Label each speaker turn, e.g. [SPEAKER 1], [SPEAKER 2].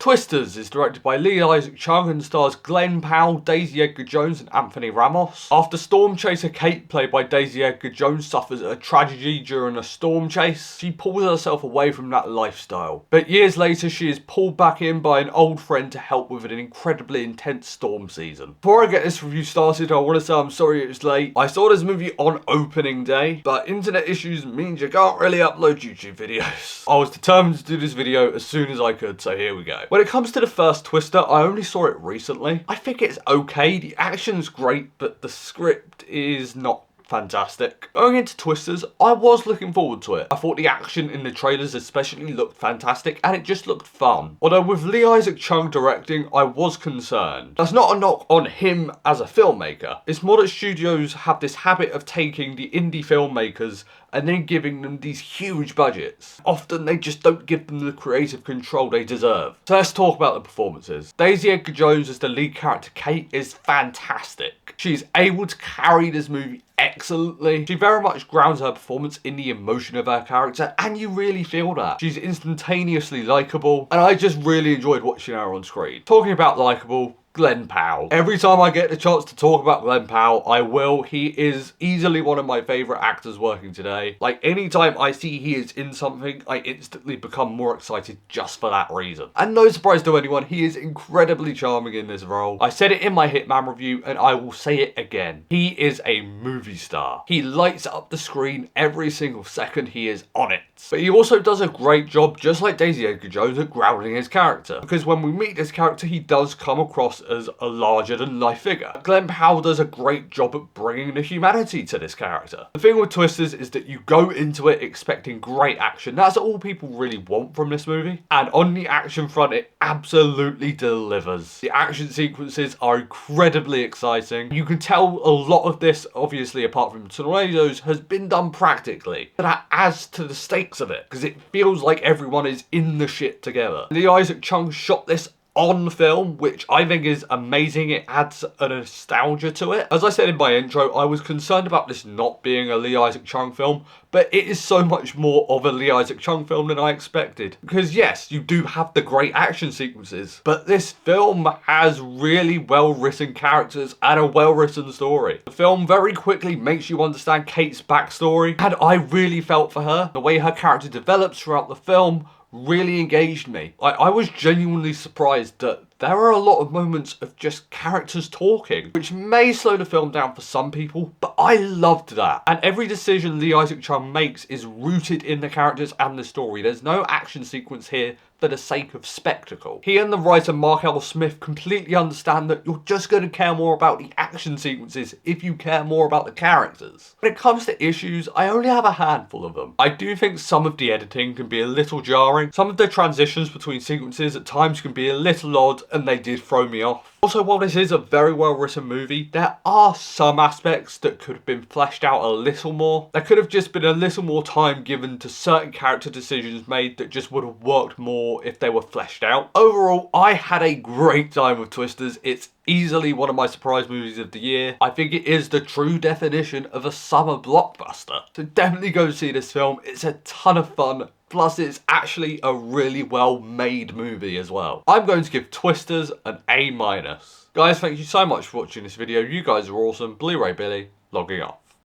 [SPEAKER 1] Twisters is directed by Isaac Chung and stars Glen, Powell, Daisy Edgar-Jones and Anthony Ramos. After storm chaser Kate, played by Daisy Edgar-Jones, suffers a tragedy during a storm chase, she pulls herself away from that lifestyle. But years later, she is pulled back in by an old friend to help with an incredibly intense storm season. Before I get this review started, I want to say I'm sorry it was late. I saw this movie on opening day, but internet issues means you can't really upload YouTube videos. I was determined to do this video as soon as I could, so here we go. When it comes to the first Twister, I only saw it recently. I think it's okay, the action's great, but the script is not fantastic. Going into Twisters, I was looking forward to it. I thought the action in the trailers especially looked fantastic and it just looked fun. Although with Isaac Chung directing, I was concerned. That's not a knock on him as a filmmaker. It's more that studios have this habit of taking the indie filmmakers and then giving them these huge budgets. Often they just don't give them the creative control they deserve. So let's talk about the performances. Daisy Edgar-Jones as the lead character Kate is fantastic. She's able to carry this movie excellently. She very much grounds her performance in the emotion of her character, and you really feel that. She's instantaneously likeable, and I just really enjoyed watching her on screen. Talking about likeable, Glen Powell. Every time I get the chance to talk about Glen Powell, I will. He is easily one of my favourite actors working today. Like, anytime I see he is in something, I instantly become more excited just for that reason. And no surprise to anyone, he is incredibly charming in this role. I said it in my Hitman review, and I will say it again. He is a movie star. He lights up the screen every single second he is on it. But he also does a great job, just like Daisy Edgar-Jones, at grounding his character. Because when we meet this character, he does come across as a larger-than-life figure. Glen Powell does a great job at bringing the humanity to this character. The thing with Twisters is that you go into it expecting great action. That's all people really want from this movie. And on the action front, it absolutely delivers. The action sequences are incredibly exciting. You can tell a lot of this, obviously apart from tornadoes, has been done practically. But that adds to the stakes of it, because it feels like everyone is in the shit together. Isaac Chung shot this on film, which I think is amazing. It adds a nostalgia to it. As I said in my intro, I was concerned about this not being a Isaac Chung film, but it is so much more of a Isaac Chung film than I expected. Because yes, you do have the great action sequences, but this film has really well-written characters and a well-written story. The film very quickly makes you understand Kate's backstory, and I really felt for her. The way her character develops throughout the film really engaged me. I was genuinely surprised that there are a lot of moments of just characters talking, which may slow the film down for some people, but I loved that. And every decision Isaac Chung makes is rooted in the characters and the story. There's no action sequence here for the sake of spectacle. He and the writer Mark L. Smith completely understand that you're just going to care more about the action sequences if you care more about the characters. When it comes to issues, I only have a handful of them. I do think some of the editing can be a little jarring. Some of the transitions between sequences at times can be a little odd, and they did throw me off. Also, while this is a very well written movie, there are some aspects that could have been fleshed out a little more. There could have just been a little more time given to certain character decisions made that just would have worked more if they were fleshed out. Overall, I had a great time with Twisters. It's easily one of my surprise movies of the year. I think it is the true definition of a summer blockbuster. So definitely go see this film. It's a ton of fun. Plus, it's actually a really well-made movie as well. I'm going to give Twisters an A-. Guys, thank you so much for watching this video. You guys are awesome. Blu-ray Billy, logging off.